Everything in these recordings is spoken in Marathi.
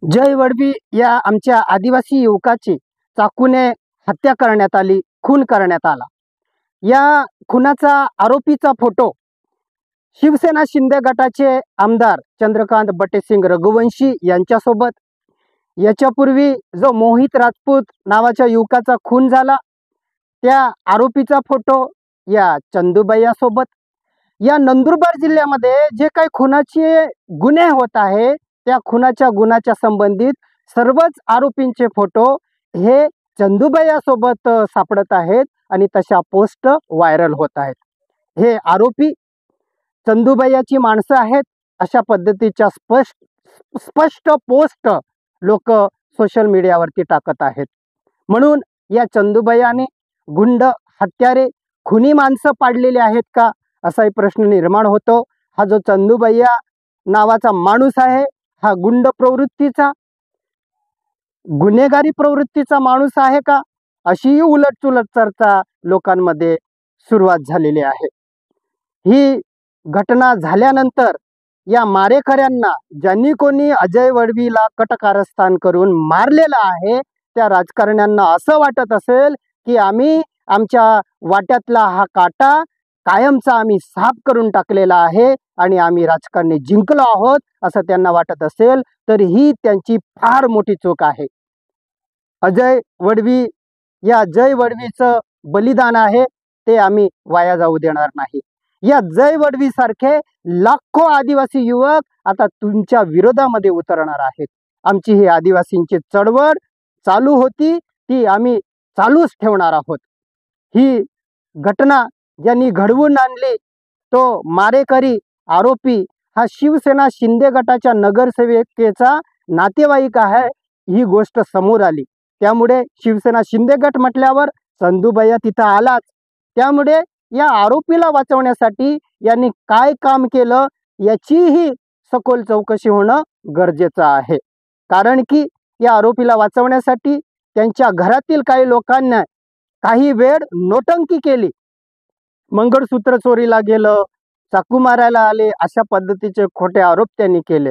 जय वडवी या आमच्या आदिवासी युवकाची चाकूने हत्या करण्यात आली, खून करण्यात आला। या खुनाचा आरोपीचा फोटो शिवसेना शिंदे गटाचे आमदार चंद्रकांत बटेसिंग रघुवंशी यांच्यासोबत, याच्यापूर्वी जो मोहित राजपूत नावाच्या युवकाचा खून झाला त्या आरोपीचा फोटो या चंदूबैया सोबत, या नंदुरबार जिल्ह्यामध्ये जे काही खुनाचे गुन्हे होत आहे त्या खुनाच्या गुन्ह्याच्या संबंधित सर्वच आरोपींचे फोटो हे चंदूबैया सोबत सापडत आहेत आणि तशा पोस्ट व्हायरल होत आहेत। हे आरोपी चंदूबैयाची माणसं आहेत अशा पद्धतीच्या स्पष्ट पोस्ट लोक सोशल मीडियावरती टाकत आहेत। म्हणून या चंदूबैयाने गुंड, हत्यारे, खुनी माणसं पाडलेली आहेत का असाही प्रश्न निर्माण होतो। हा जो चंदूबैया नावाचा माणूस आहे हा गुंड प्रवृत्तीचा, गुन्हेगारी प्रवृत्तीचा माणूस आहे का, अशी उलटसुलट चर्चा लोकांमध्ये सुरुवात झालेली आहे। ही घटना झाल्यानंतर या मारेकऱ्यांना, ज्यांनी कोणी अजय वडवीला कटकारस्थान करून मारलेलं आहे, त्या राजकारण्यांना असं वाटत असेल की आम्ही आमच्या वाट्यातला हा काटा कायमचा आम्ही साफ करून टाकलेला आहे आणि आम्ही राजकारणी जिंकलो आहोत असं त्यांना वाटत असेल तर ही त्यांची फार मोठी चूक आहे। अजय वडवी या जय वडवीचं बलिदान आहे ते आम्ही वाया जाऊ देणार नाही। या जय वडवी सारखे लाखो आदिवासी युवक आता तुमच्या विरोधामध्ये उतरणार आहेत। आमची ही आदिवासींची चळवळ चालू होती ती आम्ही चालूच ठेवणार आहोत। ही घटना ज्यांनी घडवून आणली तो मारेकरी आरोपी हा शिवसेना शिंदे गटाच्या नगरसेविकेचा नातेवाईक आहे, ही गोष्ट समोर आली। त्यामुळे शिवसेना शिंदे गट म्हटल्यावर चंदूबैया तिथं आलाच। त्यामुळे या आरोपीला वाचवण्यासाठी यांनी काय काम केलं याचीही सखोल चौकशी होणं गरजेचं आहे। कारण की या आरोपीला वाचवण्यासाठी त्यांच्या घरातील काही लोकांना काही वेळ नोटंकी केली, मंगळसूत्र चोरीला गेलं, चाकू मारायला आले, अशा पद्धतीचे खोटे आरोप त्यांनी केले।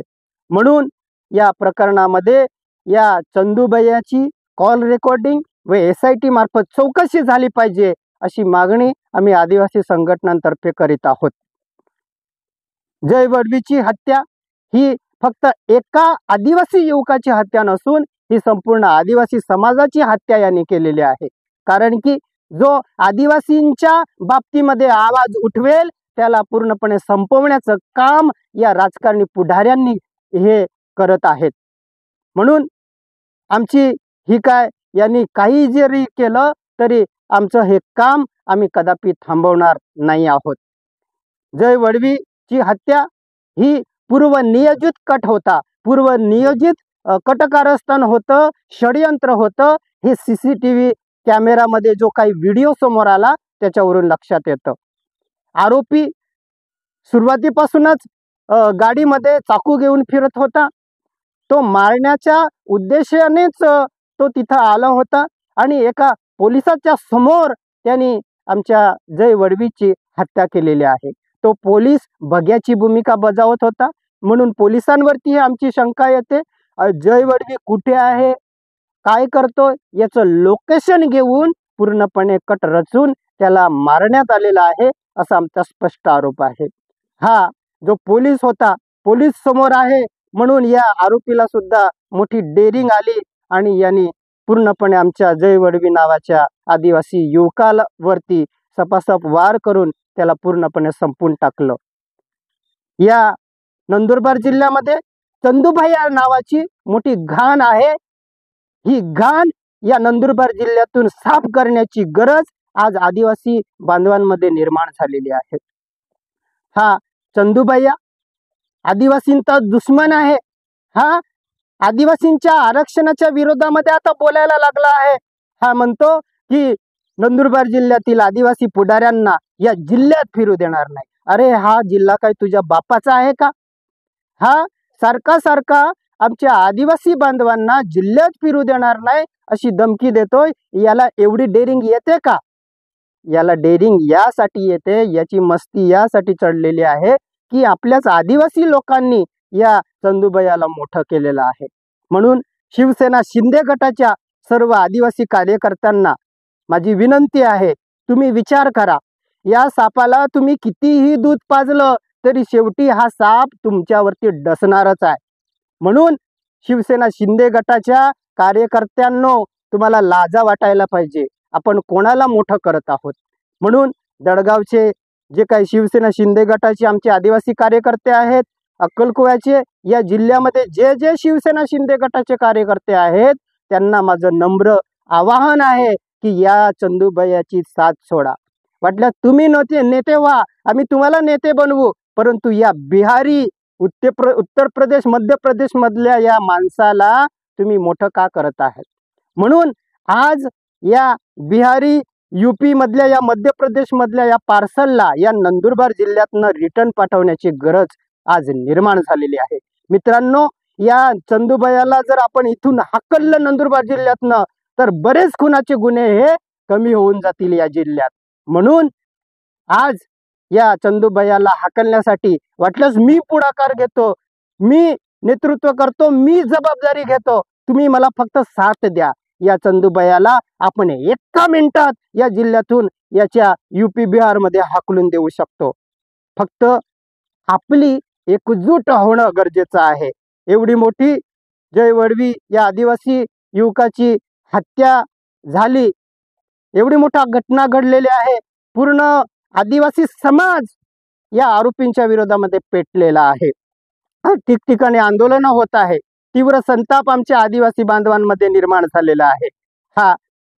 म्हणून या प्रकरणामध्ये या चंदूबैयाची कॉल रेकॉर्डिंग व SIT मार्फत चौकशी झाली पाहिजे अशी मागणी आम्ही आदिवासी संघटनांतर्फे करीत आहोत। जय वडवीची हत्या ही फक्त एका आदिवासी युवकाची हत्या नसून ही संपूर्ण आदिवासी समाजाची हत्या यांनी केलेली आहे। कारण की जो आदिवासींच्या बाबतीमध्ये आवाज उठवेल त्याला पूर्णपणे संपवण्याचं काम या राजकारणी पुढाऱ्यांनी हे करत आहेत। म्हणून आमची ही काय यांनी काही जरी केलं तरी आमचं हे काम आम्ही कदापि थांबवणार नाही आहोत। जय वडवीची हत्या ही पूर्वनियोजित कट होता, पूर्वनियोजित कटकारस्थान होतं, षडयंत्र होतं। हे CCTV कॅमेरामध्ये जो काही व्हिडिओ समोर आला त्याच्यावरून लक्षात येतं। आरोपी सुरुवातीपासूनच गाडीमध्ये चाकू घेऊन फिरत होता, तो मारण्याच्या उद्देशानेच तो तिथं आला होता आणि एका पोलिसाच्या समोर त्यांनी आमच्या जय वडवीची हत्या केलेली आहे। तो पोलीस बघ्याची भूमिका बजावत होता म्हणून पोलिसांवरती आमची शंका येते। जय वडवी कुठे आहे, काय करतो याचं लोकेशन घेऊन पूर्णपणे कट रचून त्याला मारण्यात आलेला आहे असा आमचा स्पष्ट आरोप आहे। हा जो पोलीस होता, पोलीस समोर आहे म्हणून या आरोपीला सुद्धा मोठी डेअरिंग आली आणि यांनी पूर्णपणे आमच्या जय वडवी नावाच्या आदिवासी युवकावरती सपासप वार करून त्याला पूर्णपणे संपून टाकलं। या नंदुरबार जिल्ह्यामध्ये चंदूबैया नावाची मोठी घाण आहे। ही घाण या नंदुरबार जिल्ह्यातून साफ करण्याची गरज आज आदिवासी बांधवांमध्ये निर्माण झालेली आहे। हा चंदूबैया आदिवासींचा दुश्मन आहे। हा आदिवासींच्या आरक्षणाच्या विरोधामध्ये आता बोलायला लागला आहे। हा म्हणतो की नंदुरबार जिल्ह्यातील आदिवासी पुढाऱ्यांना या जिल्ह्यात फिरू देणार नाही। अरे हा जिल्हा काय तुझ्या बापाचा आहे का? हा सारखा आमच्या आदिवासी बांधवांना जिल्ह्यात फिरू देणार नाही अशी धमकी देतोय। याला एवढी डेअरिंग येते का? याला डेअरिंग यासाठी येते, याची मस्ती यासाठी चढलेली आहे की आपल्याच आदिवासी लोकांनी या चंदूबैयाला मोठं केलेलं आहे। म्हणून शिवसेना शिंदे गटाच्या सर्व आदिवासी कार्यकर्त्यांना माझी विनंती आहे, तुम्ही विचार करा. या सापाला तुम्ही कितीही दूध पाजलं तरी शेवटी हा साप तुमच्यावरती डसणारच आहे. म्हणून शिवसेना शिंदे गटाच्या कार्यकर्त्यांनो, तुम्हाला लाजा वाटायला पाहिजे. आपण कोणाला मोठं करत आहोत? म्हणून दडगावचे जे काही शिवसेना शिंदे गटाचे आमचे आदिवासी कार्यकर्ते आहेत, अक्कलकुव्याचे, या जिल्ह्यामध्ये जे जे शिवसेना शिंदे गटाचे कार्यकर्ते आहेत, त्यांना माझं नम्र आवाहन आहे की या चंदूभैयाची साथ सोडा. वाटलं तुम्ही नेते व्हा, आम्ही तुम्हाला नेते बनवू, परंतु या बिहारी, उत्तर प्रदेश, मध्य प्रदेश मधल्या या माणसाला तुम्ही मोठं का करत आहात? म्हणून आज या बिहारी, यूपी मधल्या, या मध्य प्रदेश मधल्या या पार्सलला या नंदुरबार जिल्ह्यातनं रिटर्न पाठवण्याची गरज आज निर्माण झालेली आहे. मित्रांनो, या चंदूभैयाला जर आपण इथून हाकललं नंदुरबार जिल्ह्यातनं, तर बरेच खुनाचे गुन्हे हे कमी होऊन जातील या जिल्ह्यात. म्हणून आज या चंदूभैयाला हाकलण्यासाठी वाटलंच मी पुढाकार घेतो, मी नेतृत्व करतो, मी जबाबदारी घेतो, तुम्ही मला फक्त साथ द्या. या चंदूभैयाला आपण एका मिनिटात या जिल्ह्यातून याच्या यूपी बिहार मध्ये हाकलून देऊ शकतो. फक्त आपली एकजूट होणं गरजेचं आहे. एवढी मोठी जय वडवी या आदिवासी युवकाची हत्या झाली, एवढी मोठा घटना घडलेली आहे. पूर्ण आदिवासी समाज या आरोपींच्या विरोधामध्ये पेटलेला आहे. ठिकठिकाणी आंदोलन होत आहे. तीव्र संताप आमच्या आदिवासी बांधवांमध्ये निर्माण झालेला आहे. हा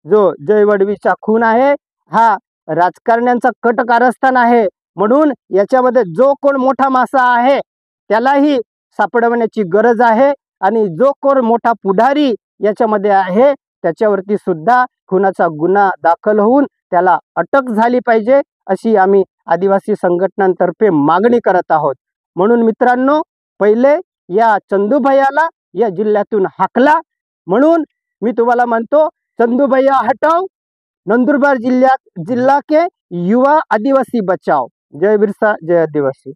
जो जय वडवीचा खून आहे, हा राजकारण्यांचा कट कारस्थान आहे. म्हणून याच्यामध्ये जो कोण मोठा मासा आहे त्यालाही सापडवण्याची गरज आहे, आणि जो कोण मोठा पुढारी याच्यामध्ये आहे त्याच्यावरती सुद्धा खुनाचा गुन्हा दाखल होऊन त्याला अटक झाली पाहिजे, अशी आम्ही आदिवासी संघटनांतर्फे मागणी करत आहोत. म्हणून मित्रांनो, पहिले या चंदूभैयाला या जिल्ह्यातून हाकला. म्हणून मी तुम्हाला म्हणतो, चंदूभैया हटाओ, नंदुरबार जिल्हा के युवा आदिवासी बचाओ. जय बिरसा, जय आदिवासी.